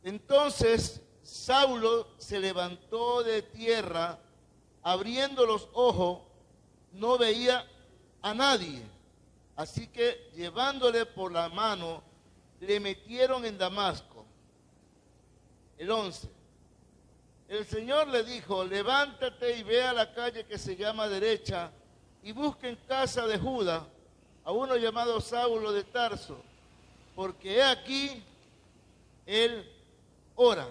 Entonces Saulo se levantó de tierra, abriendo los ojos, no veía a nadie. Así que llevándole por la mano, le metieron en Damasco. El 11. El Señor le dijo: levántate y ve a la calle que se llama Derecha y busca en casa de Judá a uno llamado Saulo de Tarso, porque he aquí, él ora.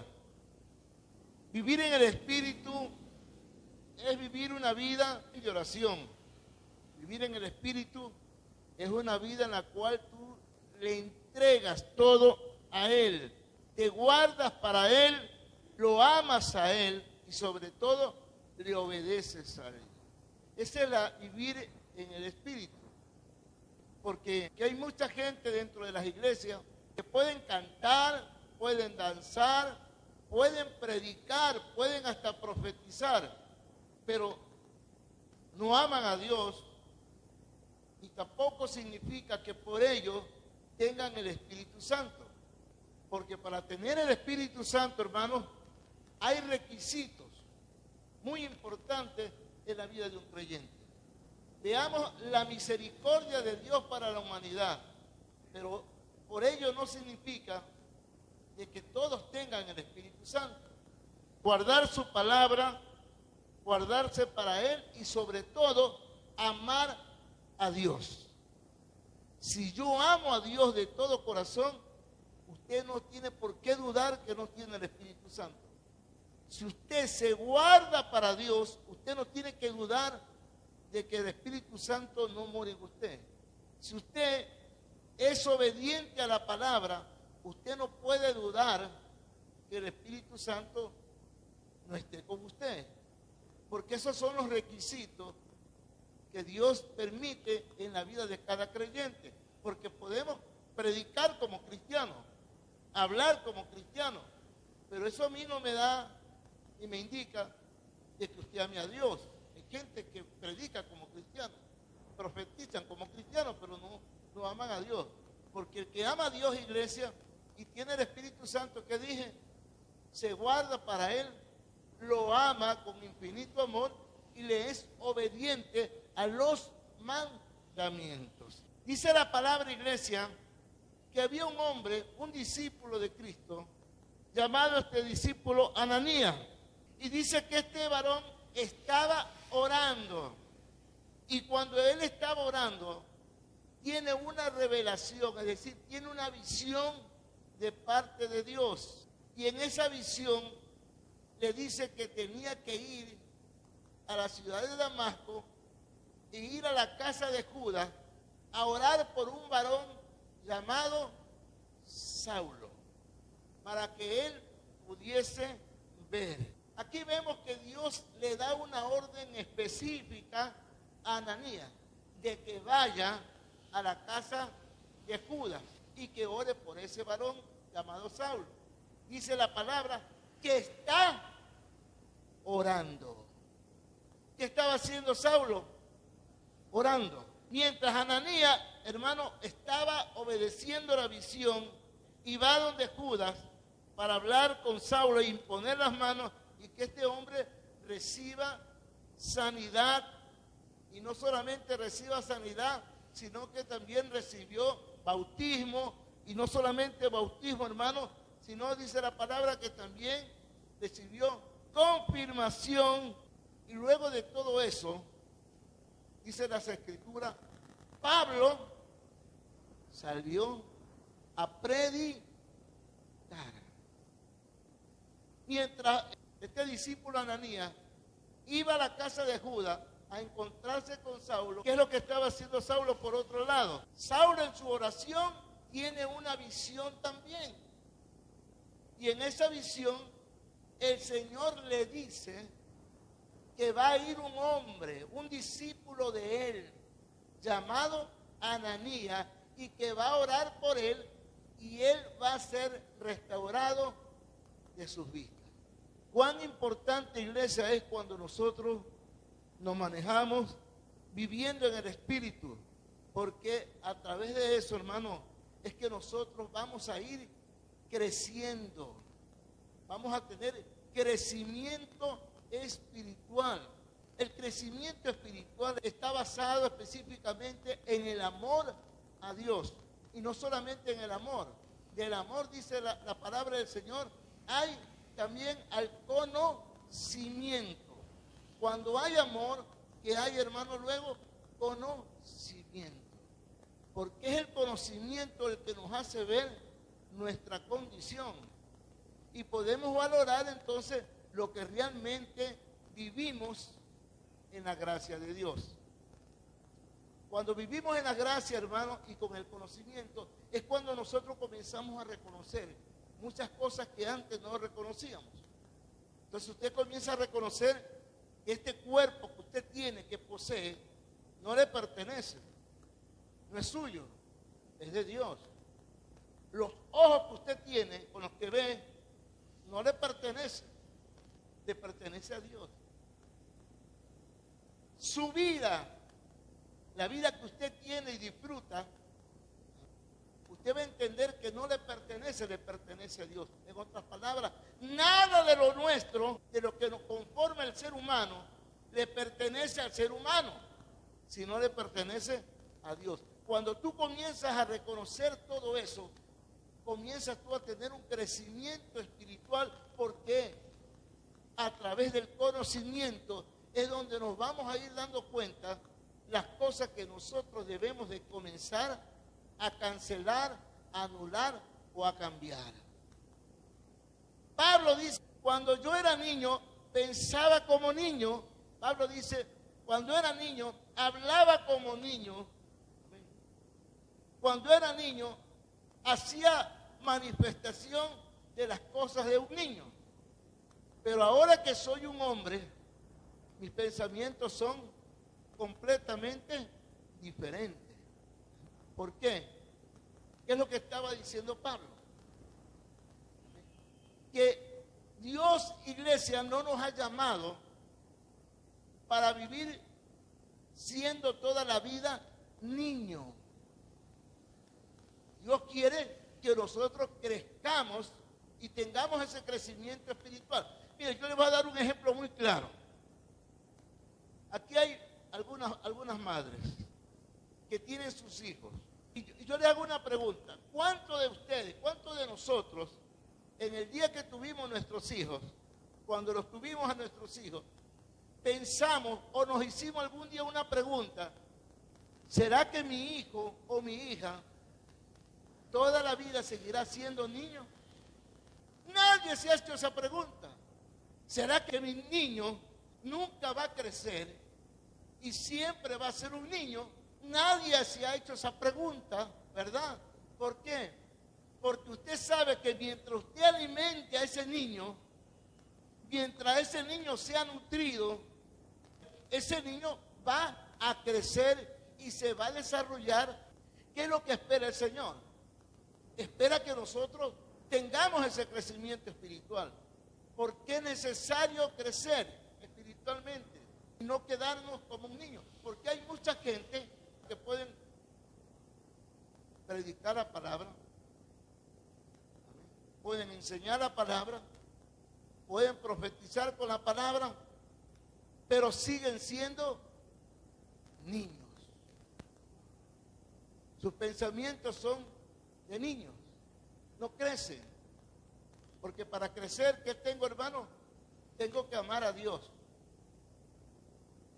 Vivir en el Espíritu es vivir una vida de oración. Vivir en el Espíritu es una vida en la cual tú le entregas todo a Él, te guardas para Él, lo amas a Él y sobre todo le obedeces a Él. Esa es la vivir en el Espíritu. Porque hay mucha gente dentro de las iglesias que pueden cantar, pueden danzar, pueden predicar, pueden hasta profetizar, pero no aman a Dios y tampoco significa que por ello tengan el Espíritu Santo. Porque para tener el Espíritu Santo, hermanos, hay requisitos muy importantes en la vida de un creyente. Veamos la misericordia de Dios para la humanidad, pero por ello no significa de que todos tengan el Espíritu Santo. Guardar su palabra, guardarse para Él y sobre todo amar a Dios. Si yo amo a Dios de todo corazón, usted no tiene por qué dudar que no tiene el Espíritu Santo. Si usted se guarda para Dios, usted no tiene que dudar de que el Espíritu Santo no mora en usted. Si usted es obediente a la palabra, usted no puede dudar que el Espíritu Santo no esté con usted. Porque esos son los requisitos que Dios permite en la vida de cada creyente. Porque podemos predicar como cristianos, hablar como cristianos, pero eso a mí no me da y me indica de que usted ame a Dios. Hay gente que predica como cristianos, profetizan como cristianos, pero no aman a Dios. Porque el que ama a Dios, iglesia, y tiene el Espíritu Santo, que dije, se guarda para Él, lo ama con infinito amor y le es obediente a los mandamientos. Dice la palabra, iglesia, que había un hombre, un discípulo de Cristo, llamado este discípulo Ananías. Y dice que este varón estaba orando. Y cuando él estaba orando, tiene una revelación, es decir, tiene una visión de parte de Dios. Y en esa visión le dice que tenía que ir a la ciudad de Damasco e ir a la casa de Judas a orar por un varón llamado Saulo, para que él pudiese ver. Aquí vemos que Dios le da una orden específica a Ananías de que vaya a la casa de Judas y que ore por ese varón llamado Saulo. Dice la palabra que está orando. ¿Qué estaba haciendo Saulo? Orando. Mientras Ananías, hermano, estaba obedeciendo la visión y va donde Judas para hablar con Saulo e imponer las manos y que este hombre reciba sanidad, y no solamente reciba sanidad, sino que también recibió bautismo, y no solamente bautismo, hermano, sino dice la palabra que también recibió confirmación. Y luego de todo eso, dice las Escrituras, Pablo salió a predicar. Mientras este discípulo Ananías iba a la casa de Judas a encontrarse con Saulo, ¿qué es lo que estaba haciendo Saulo por otro lado? Saulo en su oración tiene una visión también. Y en esa visión el Señor le dice que va a ir un hombre, un discípulo de él, llamado Ananías, y que va a orar por él y él va a ser restaurado de sus vistas. Cuán importante, iglesia, es cuando nosotros nos manejamos viviendo en el Espíritu, porque a través de eso, hermano, es que nosotros vamos a ir creciendo. vamos a tener crecimiento espiritual. El crecimiento espiritual está basado específicamente en el amor a Dios. Y no solamente en el amor. Del amor, dice la palabra del Señor, hay también al conocimiento. Cuando hay amor, que hay, hermano, luego conocimiento. Porque es el conocimiento el que nos hace ver nuestra condición. Y podemos valorar entonces lo que realmente vivimos en la gracia de Dios. Cuando vivimos en la gracia, hermano, y con el conocimiento, es cuando nosotros comenzamos a reconocer muchas cosas que antes no reconocíamos. Entonces usted comienza a reconocer que este cuerpo que usted tiene, que posee, no le pertenece, no es suyo, es de Dios. Los ojos que usted tiene, con los que ve, no le pertenecen, le pertenece a Dios. Su vida, la vida que usted tiene y disfruta, usted va a entender que no le pertenece, le pertenece a Dios. En otras palabras, nada de lo nuestro, de lo que nos conforma el ser humano, le pertenece al ser humano, sino le pertenece a Dios. Cuando tú comienzas a reconocer todo eso, comienzas tú a tener un crecimiento espiritual, porque a través del conocimiento es donde nos vamos a ir dando cuenta las cosas que nosotros debemos de comenzar a cancelar, a anular o a cambiar. Pablo dice, cuando yo era niño, pensaba como niño. Pablo dice, cuando era niño, hablaba como niño. Cuando era niño, hacía manifestación de las cosas de un niño. Pero ahora que soy un hombre, mis pensamientos son completamente diferentes. ¿Por qué? ¿Qué es lo que estaba diciendo Pablo? Que Dios, iglesia, no nos ha llamado para vivir siendo toda la vida niño. Dios quiere que nosotros crezcamos y tengamos ese crecimiento espiritual. Mire, yo les voy a dar un ejemplo muy claro. Aquí hay algunas madres que tienen sus hijos. Y yo les hago una pregunta. ¿Cuántos de ustedes, cuántos de nosotros, en el día que tuvimos nuestros hijos, cuando los tuvimos a nuestros hijos, pensamos o nos hicimos algún día una pregunta: ¿será que mi hijo o mi hija toda la vida seguirá siendo niño? Nadie se ha hecho esa pregunta. ¿Será que mi niño nunca va a crecer y siempre va a ser un niño? Nadie se ha hecho esa pregunta, ¿verdad? ¿Por qué? Porque usted sabe que mientras usted alimente a ese niño, mientras ese niño sea nutrido, ese niño va a crecer y se va a desarrollar. ¿Qué es lo que espera el Señor? Espera que nosotros tengamos ese crecimiento espiritual. Porque es necesario crecer espiritualmente y no quedarnos como un niño. Porque hay mucha gente que pueden predicar la palabra, pueden enseñar la palabra, pueden profetizar con la palabra, pero siguen siendo niños. Sus pensamientos son de niños, no crecen. Porque para crecer, ¿qué tengo, hermano? Tengo que amar a Dios.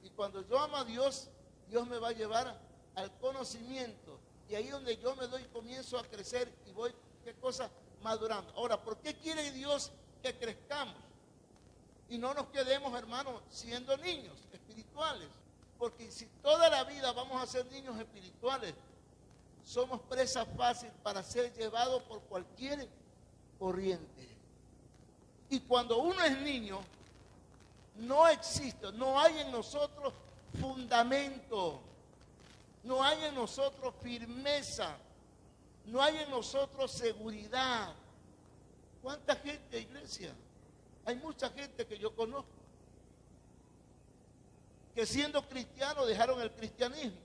Y cuando yo amo a Dios, Dios me va a llevar al conocimiento. Y ahí donde yo me doy, comienzo a crecer y voy, ¿qué cosa? Madurando. Ahora, ¿por qué quiere Dios que crezcamos? Y no nos quedemos, hermanos, siendo niños espirituales. Porque si toda la vida vamos a ser niños espirituales, somos presa fácil para ser llevados por cualquier corriente. Y cuando uno es niño, no existe, no hay en nosotros fundamento, no hay en nosotros firmeza, no hay en nosotros seguridad. ¿Cuánta gente, iglesia? Hay mucha gente que yo conozco que siendo cristianos dejaron el cristianismo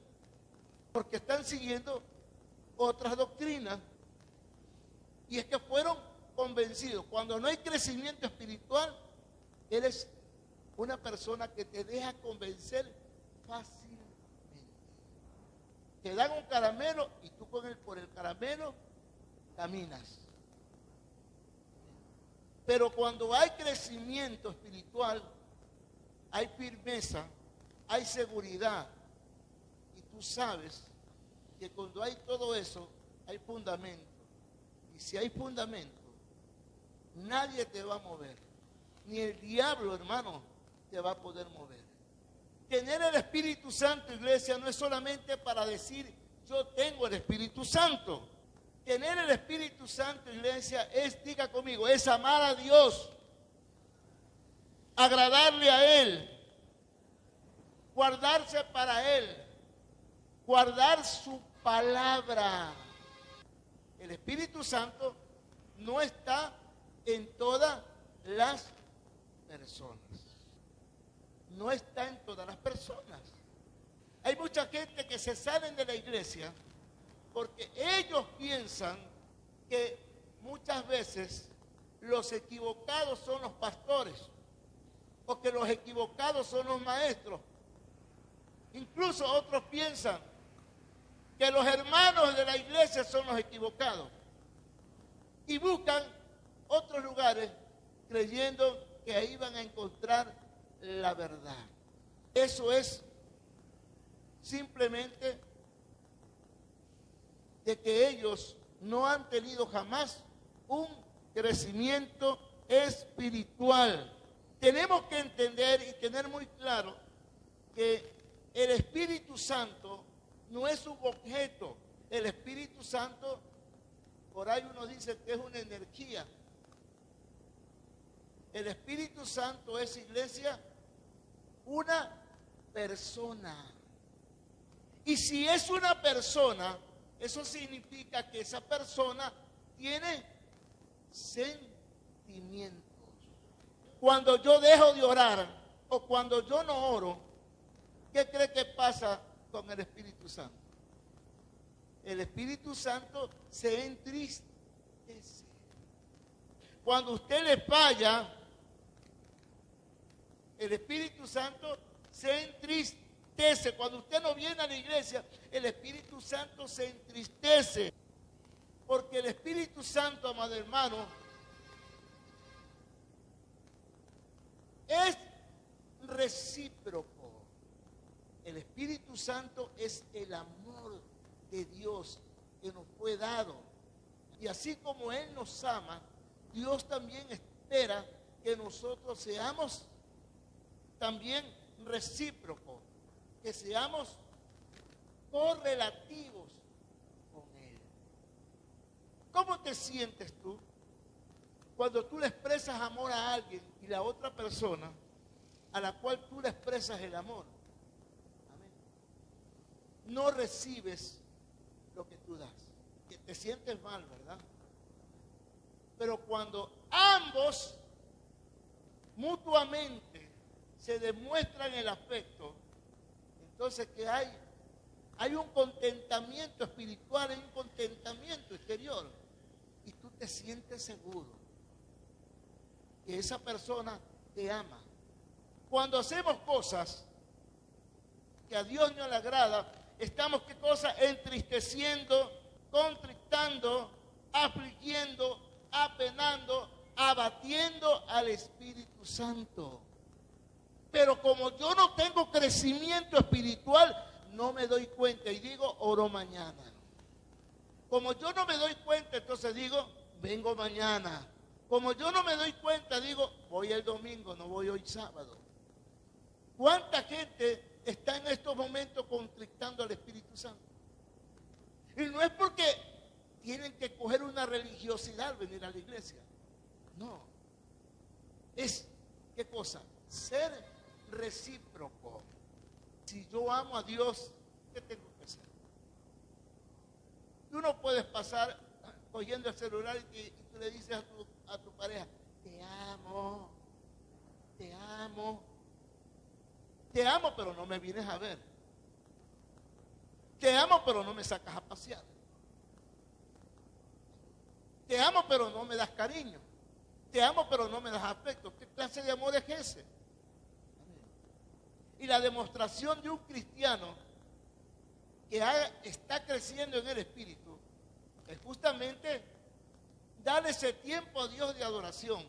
porque están siguiendo otras doctrinas, y es que fueron convencido. Cuando no hay crecimiento espiritual, eres una persona que te deja convencer fácilmente. Te dan un caramelo y tú por el caramelo caminas. Pero cuando hay crecimiento espiritual, hay firmeza, hay seguridad. Y tú sabes que cuando hay todo eso, hay fundamento. Y si hay fundamento, nadie te va a mover. Ni el diablo, hermano, te va a poder mover. Tener el Espíritu Santo, iglesia, no es solamente para decir, yo tengo el Espíritu Santo. Tener el Espíritu Santo, iglesia, es, diga conmigo, es amar a Dios, agradarle a Él, guardarse para Él, guardar su palabra. El Espíritu Santo no está en todas las personas. No está en todas las personas. Hay mucha gente que se salen de la iglesia porque ellos piensan que muchas veces los equivocados son los pastores o que los equivocados son los maestros. Incluso otros piensan que los hermanos de la iglesia son los equivocados y buscan otros lugares creyendo que ahí van a encontrar la verdad. Eso es simplemente de que ellos no han tenido jamás un crecimiento espiritual. Tenemos que entender y tener muy claro que el Espíritu Santo no es un objeto. El Espíritu Santo, por ahí uno dice que es una energía. El Espíritu Santo es, iglesia, una persona. Y si es una persona, eso significa que esa persona tiene sentimientos. Cuando yo dejo de orar o cuando yo no oro, ¿qué cree que pasa con el Espíritu Santo? El Espíritu Santo se entristece. Cuando usted le falla, el Espíritu Santo se entristece. Cuando usted no viene a la iglesia, el Espíritu Santo se entristece. Porque el Espíritu Santo, amado hermano, es recíproco. El Espíritu Santo es el amor de Dios que nos fue dado. Y así como Él nos ama, Dios también espera que nosotros seamos también recíprocos, que seamos correlativos con Él. ¿Cómo te sientes tú cuando tú le expresas amor a alguien y la otra persona a la cual tú le expresas el amor, amén, no recibes lo que tú das? Que te sientes mal, ¿verdad? Pero cuando ambos mutuamente se demuestran el afecto, entonces que hay un contentamiento espiritual, hay un contentamiento exterior, y tú te sientes seguro que esa persona te ama. Cuando hacemos cosas que a Dios no le agrada, estamos, ¿qué cosa? Entristeciendo, contristando, afligiendo, apenando, abatiendo al Espíritu Santo. Pero como yo no tengo crecimiento espiritual, no me doy cuenta y digo, oro mañana. Como yo no me doy cuenta, entonces digo, vengo mañana. Como yo no me doy cuenta, digo, voy el domingo, no voy hoy sábado. ¿Cuánta gente está en estos momentos contristando al Espíritu Santo? Y no es porque tienen que coger una religiosidad al venir a la iglesia. No. Es, ¿qué cosa? Ser recíproco. Si yo amo a Dios, ¿qué tengo que hacer? Tú no puedes pasar cogiendo el celular y tú le dices a tu pareja, te amo, te amo, te amo, pero no me vienes a ver. Te amo, pero no me sacas a pasear. Te amo pero no me das cariño. Te amo pero no me das afecto. ¿Qué clase de amor es ese? Y la demostración de un cristiano que está creciendo en el Espíritu es justamente darle ese tiempo a Dios de adoración,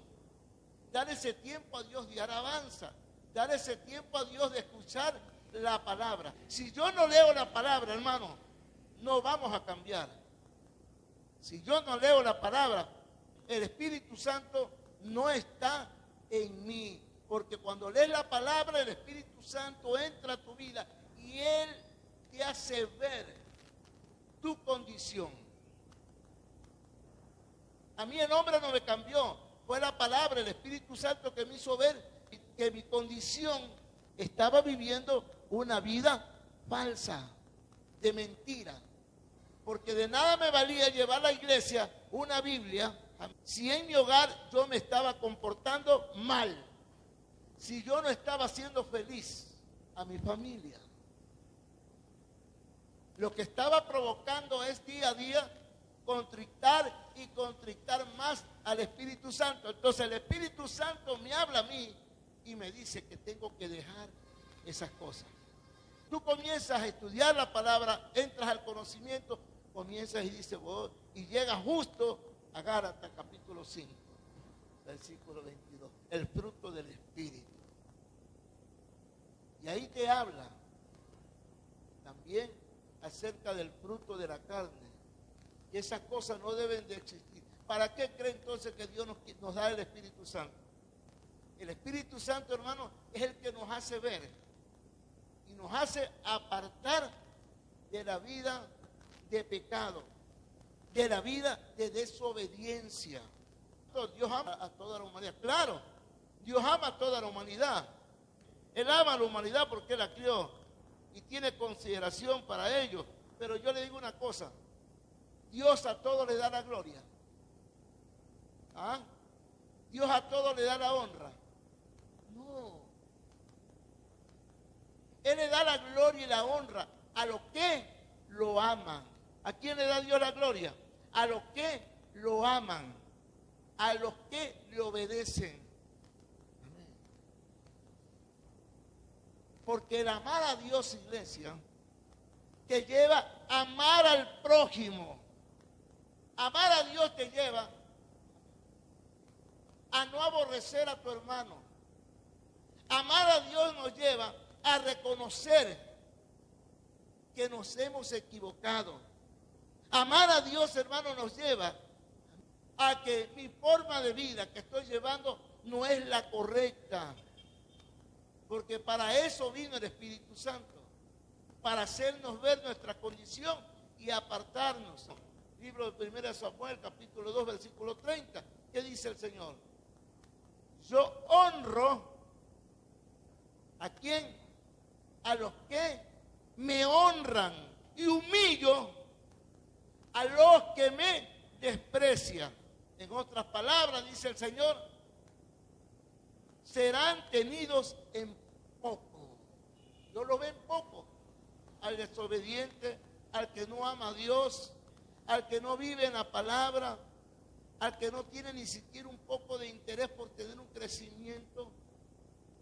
darle ese tiempo a Dios de alabanza, darle ese tiempo a Dios de escuchar la palabra. Si yo no leo la palabra, hermano, no vamos a cambiar. Si yo no leo la palabra, el Espíritu Santo no está en mí. Porque cuando lees la palabra, el Espíritu Santo entra a tu vida y Él te hace ver tu condición. A mí el hombre no me cambió, fue la palabra, el Espíritu Santo que me hizo ver que mi condición estaba viviendo una vida falsa, de mentira. Porque de nada me valía llevar a la iglesia una Biblia si en mi hogar yo me estaba comportando mal, si yo no estaba haciendo feliz a mi familia. Lo que estaba provocando es día a día contrictar y contrictar más al Espíritu Santo. Entonces el Espíritu Santo me habla a mí y me dice que tengo que dejar esas cosas. Tú comienzas a estudiar la palabra, entras al conocimiento, comienzas y dices, y llegas justo a Gálatas capítulo 5, versículo 22, el fruto del Espíritu. Y ahí te habla también acerca del fruto de la carne. Y esas cosas no deben de existir. ¿Para qué cree entonces que Dios nos da el Espíritu Santo? El Espíritu Santo, hermano, es el que nos hace ver y nos hace apartar de la vida de pecado, de la vida de desobediencia. Dios ama a toda la humanidad. Claro, Dios ama a toda la humanidad. Él ama a la humanidad porque Él la crió y tiene consideración para ellos. Pero yo le digo una cosa, Dios a todos le da la gloria. ¿Ah? Dios a todos le da la honra. No. Él le da la gloria y la honra a los que lo aman. ¿A quién le da Dios la gloria? A los que lo aman, a los que le obedecen. Amén. Porque el amar a Dios, iglesia, te lleva a amar al prójimo. Amar a Dios te lleva a no aborrecer a tu hermano. Amar a Dios nos lleva a reconocer que nos hemos equivocado. Amar a Dios, hermano, nos lleva a que mi forma de vida que estoy llevando no es la correcta. Porque para eso vino el Espíritu Santo, para hacernos ver nuestra condición y apartarnos. Libro de 1 Samuel, capítulo 2, versículo 30. ¿Qué dice el Señor? Yo honro ¿a quién? A los que me honran y humillo a los que me desprecian. En otras palabras, dice el Señor, serán tenidos en poco. Yo lo veo en poco. Al desobediente, al que no ama a Dios, al que no vive en la palabra, al que no tiene ni siquiera un poco de interés por tener un crecimiento.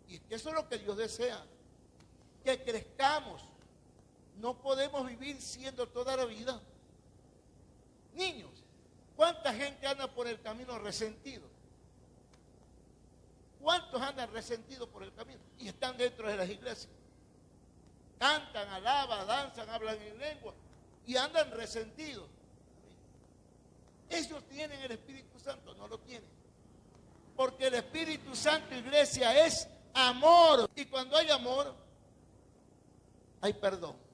Y eso es lo que Dios desea, que crezcamos. No podemos vivir siendo toda la vida niños. ¿Cuánta gente anda por el camino resentido? ¿Cuántos andan resentidos por el camino? Y están dentro de las iglesias. Cantan, alaban, danzan, hablan en lengua y andan resentidos. Ellos tienen el Espíritu Santo, no lo tienen. Porque el Espíritu Santo, iglesia, es amor. Y cuando hay amor, hay perdón.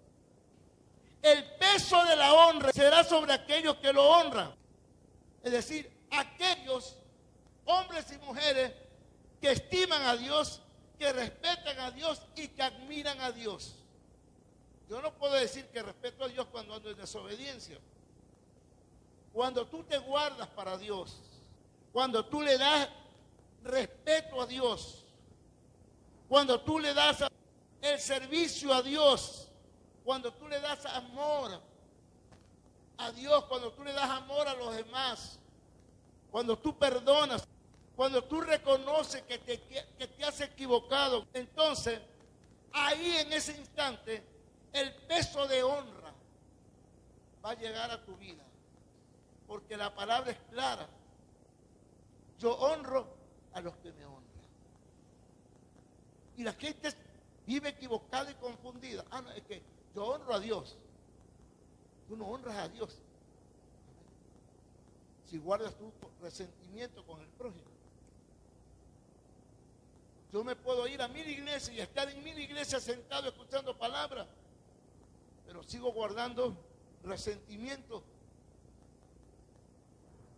El peso de la honra será sobre aquellos que lo honran. Es decir, aquellos hombres y mujeres que estiman a Dios, que respetan a Dios y que admiran a Dios. Yo no puedo decir que respeto a Dios cuando ando en desobediencia. Cuando tú te guardas para Dios, cuando tú le das respeto a Dios, cuando tú le das el servicio a Dios, cuando tú le das amor a Dios, cuando tú le das amor a los demás, cuando tú perdonas, cuando tú reconoces que te has equivocado, entonces ahí en ese instante el peso de honra va a llegar a tu vida. Porque la palabra es clara. Yo honro a los que me honran. Y la gente vive equivocada y confundida. Ah, no, es que yo honro a Dios. Tú no honras a Dios si guardas tu resentimiento con el prójimo. Yo me puedo ir a 1000 iglesias y estar en 1000 iglesias sentado escuchando palabras, pero sigo guardando resentimiento.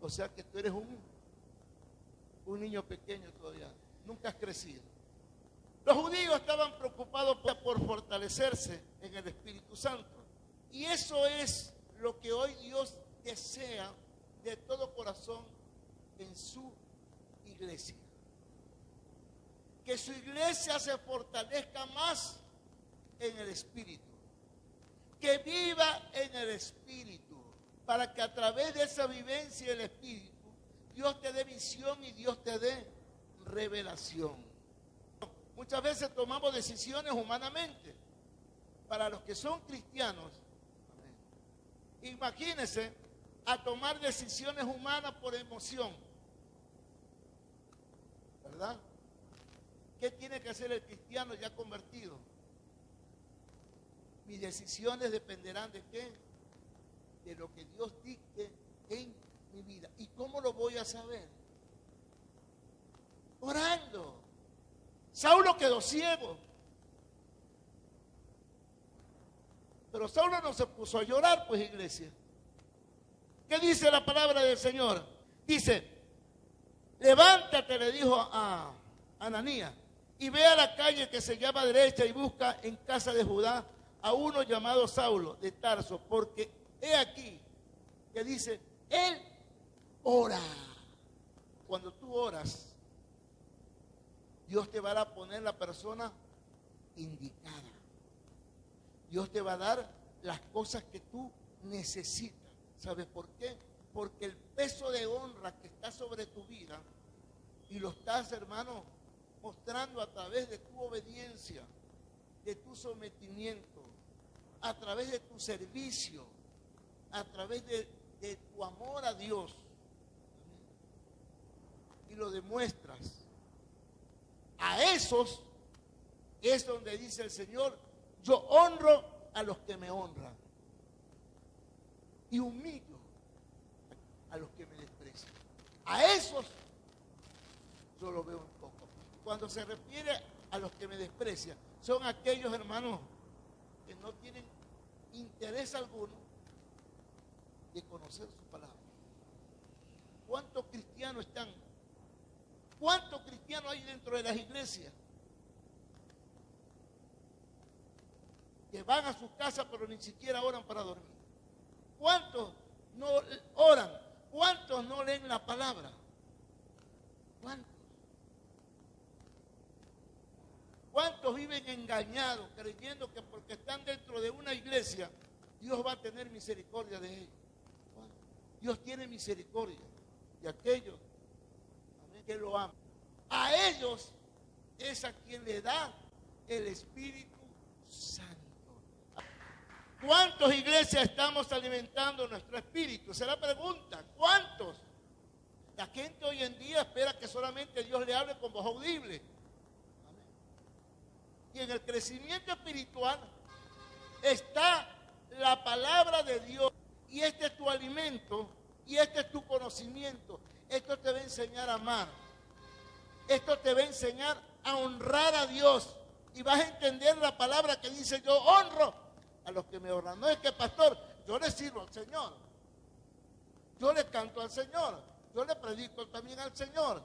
O sea que tú eres un niño pequeño todavía, nunca has crecido. Los judíos estaban preocupados por fortalecerse en el Espíritu Santo. Y eso es lo que hoy Dios desea de todo corazón en su iglesia. Que su iglesia se fortalezca más en el Espíritu. Que viva en el Espíritu. Para que a través de esa vivencia del Espíritu, Dios te dé visión y Dios te dé revelación. Muchas veces tomamos decisiones humanamente. Para los que son cristianos, imagínense a tomar decisiones humanas por emoción. ¿Verdad? ¿Qué tiene que hacer el cristiano ya convertido? Mis decisiones dependerán de qué? De lo que Dios dicte en mi vida. ¿Y cómo lo voy a saber? Orando. Saulo quedó ciego. Pero Saulo no se puso a llorar, pues, iglesia. ¿Qué dice la palabra del Señor? Dice, levántate, le dijo a Ananías, y ve a la calle que se llama derecha y busca en casa de Judá a uno llamado Saulo de Tarso, porque he aquí que dice, él ora. Cuando tú oras, Dios te va a poner la persona indicada. Dios te va a dar las cosas que tú necesitas. ¿Sabes por qué? Porque el peso de honra que está sobre tu vida, y lo estás, hermano, mostrando a través de tu obediencia, de tu sometimiento, a través de tu servicio, a través de tu amor a Dios, y lo demuestras. A esos es donde dice el Señor, yo honro a los que me honran y humillo a los que me desprecian. A esos yo lo veo un poco. Cuando se refiere a los que me desprecian, son aquellos hermanos que no tienen interés alguno de conocer su palabra. ¿Cuántos cristianos están? ¿Cuántos cristianos hay dentro de las iglesias? Que van a sus casas pero ni siquiera oran para dormir. ¿Cuántos no oran? ¿Cuántos no leen la palabra? ¿Cuántos? ¿Cuántos viven engañados, creyendo que porque están dentro de una iglesia, Dios va a tener misericordia de ellos? ¿Cuántos? Dios tiene misericordia de aquellos, amén, que lo aman. A ellos es a quien le da el Espíritu Santo. ¿Cuántas iglesias estamos alimentando nuestro espíritu? Se la pregunta, ¿cuántos? La gente hoy en día espera que solamente Dios le hable con voz audible. Amén. Y en el crecimiento espiritual está la palabra de Dios. Y este es tu alimento, y este es tu conocimiento. Esto te va a enseñar a amar. Esto te va a enseñar a honrar a Dios. Y vas a entender la palabra que dice, yo honro a los que me honran. No es que, pastor, yo le sirvo al Señor, yo le canto al Señor, yo le predico también al Señor,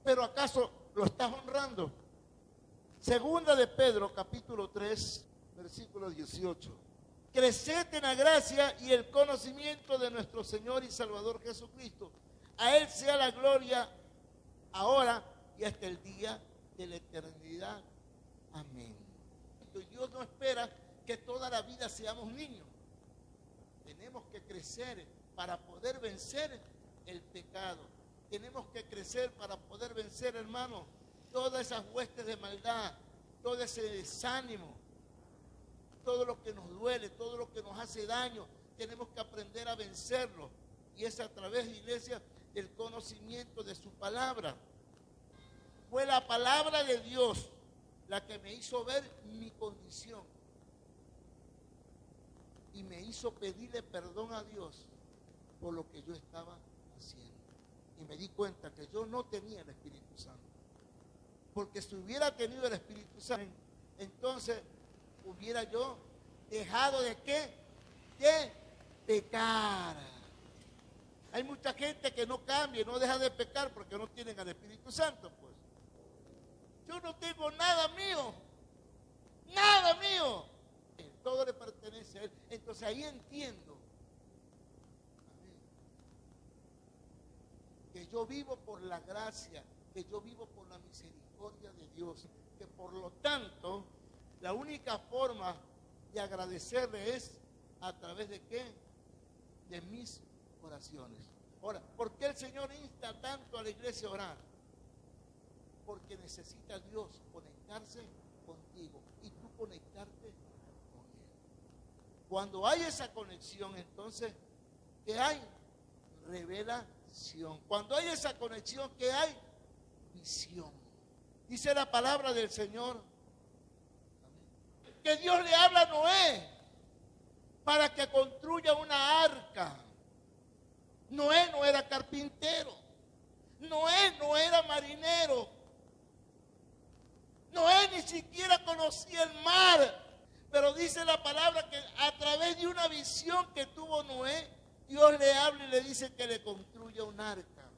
pero ¿acaso lo estás honrando? Segunda de Pedro, capítulo 3, versículo 18. Creced en la gracia y el conocimiento de nuestro Señor y Salvador Jesucristo. A Él sea la gloria ahora y hasta el día de la eternidad. Amén. Dios no espera que toda la vida seamos niños. Tenemos que crecer para poder vencer el pecado. Tenemos que crecer para poder vencer, hermano, todas esas huestes de maldad, todo ese desánimo, todo lo que nos duele, todo lo que nos hace daño. Tenemos que aprender a vencerlo. Y es a través de, iglesia, del conocimiento de su palabra. Fue la palabra de Dios la que me hizo ver mi condición y me hizo pedirle perdón a Dios por lo que yo estaba haciendo. Y me di cuenta que yo no tenía el Espíritu Santo. Porque si hubiera tenido el Espíritu Santo, entonces hubiera yo dejado de ¿qué? De pecar. Hay mucha gente que no cambia, no deja de pecar porque no tienen al Espíritu Santo, pues. Yo no tengo nada mío, nada mío. Todo le pertenece a Él. Entonces ahí entiendo que yo vivo por la gracia, que yo vivo por la misericordia de Dios, que por lo tanto la única forma de agradecerle es a través de ¿qué? De mis oraciones. Ahora, ¿por qué el Señor insta tanto a la iglesia a orar? Porque necesita Dios conectarse contigo y tú conectarte con Él. Cuando hay esa conexión, entonces, ¿qué hay? Revelación. Cuando hay esa conexión, ¿qué hay? Visión. Dice la palabra del Señor que Dios le habla a Noé para que construya una arca. Noé no era carpintero. Noé no era marinero. Noé ni siquiera conocía el mar. Pero dice la palabra que a través de una visión que tuvo Noé, Dios le habla y le dice que le construya un arca.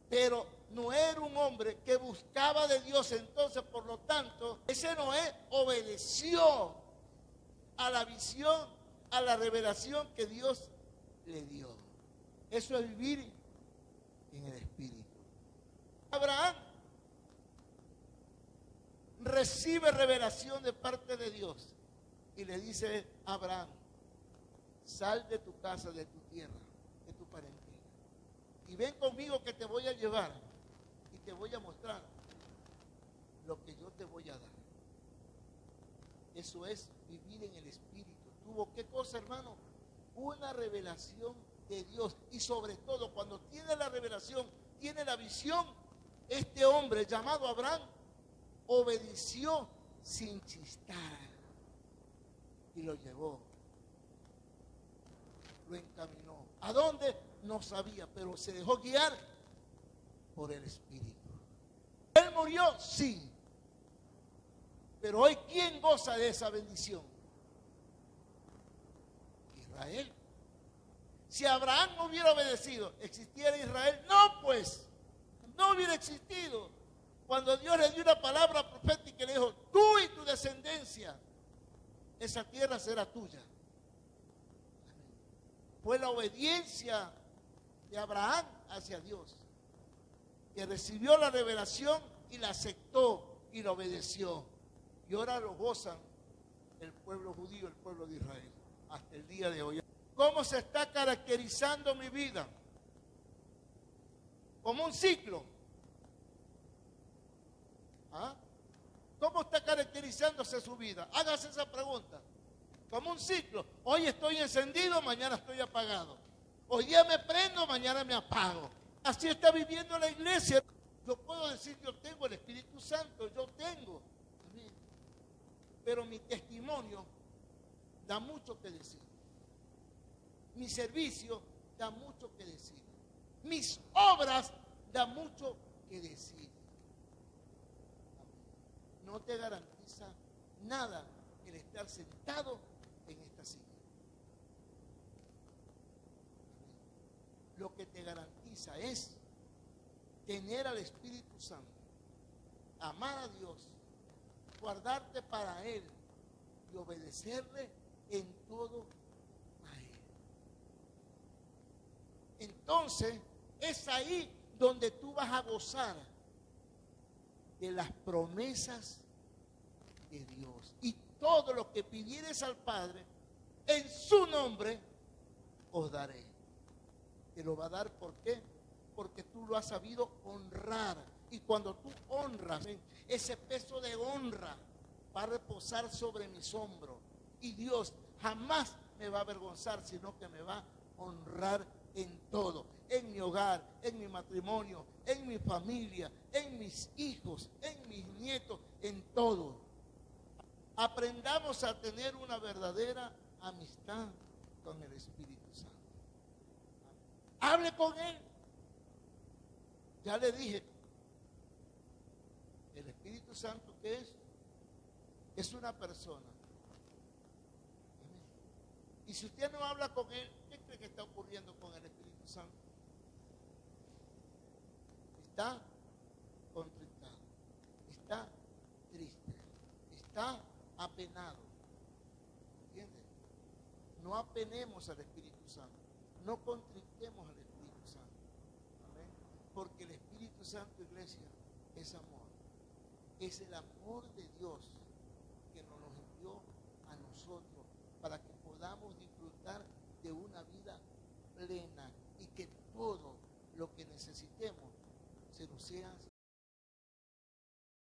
Pero Noé era un hombre que buscaba de Dios. Entonces, por lo tanto, ese Noé obedeció a la visión, a la revelación que Dios le dio. Eso es vivir en el Espíritu. Abraham recibe revelación de parte de Dios y le dice a Abraham: sal de tu casa, de tu tierra, de tu parentela, y ven conmigo que te voy a llevar y te voy a mostrar lo que yo te voy a dar. Eso es vivir en el Espíritu. ¿Tuvo qué cosa, hermano? Una revelación de Dios. Y sobre todo, cuando tiene la revelación, tiene la visión, este hombre llamado Abraham obedeció sin chistar y lo llevó, lo encaminó. ¿A dónde? No sabía, pero se dejó guiar por el Espíritu. ¿Él murió? Sí. Pero hoy, ¿quién goza de esa bendición? Israel. Si Abraham no hubiera obedecido, ¿existiera Israel? No, pues, no hubiera existido. Cuando Dios le dio una palabra profética y le dijo: tú y tu descendencia, esa tierra será tuya. Fue la obediencia de Abraham hacia Dios, que recibió la revelación y la aceptó y la obedeció. Y ahora lo gozan el pueblo judío, el pueblo de Israel, hasta el día de hoy. ¿Cómo se está caracterizando mi vida? Como un ciclo. ¿Ah? ¿Cómo está caracterizándose su vida? Hágase esa pregunta. Como un ciclo. Hoy estoy encendido, mañana estoy apagado. Hoy día me prendo, mañana me apago. Así está viviendo la iglesia. Yo puedo decir: yo tengo el Espíritu Santo, yo tengo. Pero mi testimonio da mucho que decir. Mi servicio da mucho que decir. Mis obras da mucho que decir. No te garantiza nada el estar sentado en esta silla. Lo que te garantiza es tener al Espíritu Santo, amar a Dios, guardarte para Él y obedecerle en todo a Él. Entonces, es ahí donde tú vas a gozar de las promesas de Dios. Y todo lo que pidieres al Padre, en su nombre os daré. Te lo va a dar, ¿por qué? Porque tú lo has sabido honrar. Y cuando tú honras, ese peso de honra va a reposar sobre mis hombros. Y Dios jamás me va a avergonzar, sino que me va a honrar en todo. En mi hogar, en mi matrimonio, en mi familia, en mis hijos, en mis nietos, en todo. Aprendamos a tener una verdadera amistad con el Espíritu Santo. Hable con Él. Ya le dije, el Espíritu Santo, ¿qué es? Es una persona. Y si usted no habla con Él, ¿qué cree que está ocurriendo con el Espíritu Santo? Está contristado, está triste, está apenado. ¿Entiende? No apenemos al Espíritu Santo, no contristemos al Espíritu Santo. ¿Amén? Porque el Espíritu Santo, iglesia, es amor. Es el amor de Dios que nos lo envió a nosotros para que podamos disfrutar de una vida plena y que todo lo que necesitemos se nos sea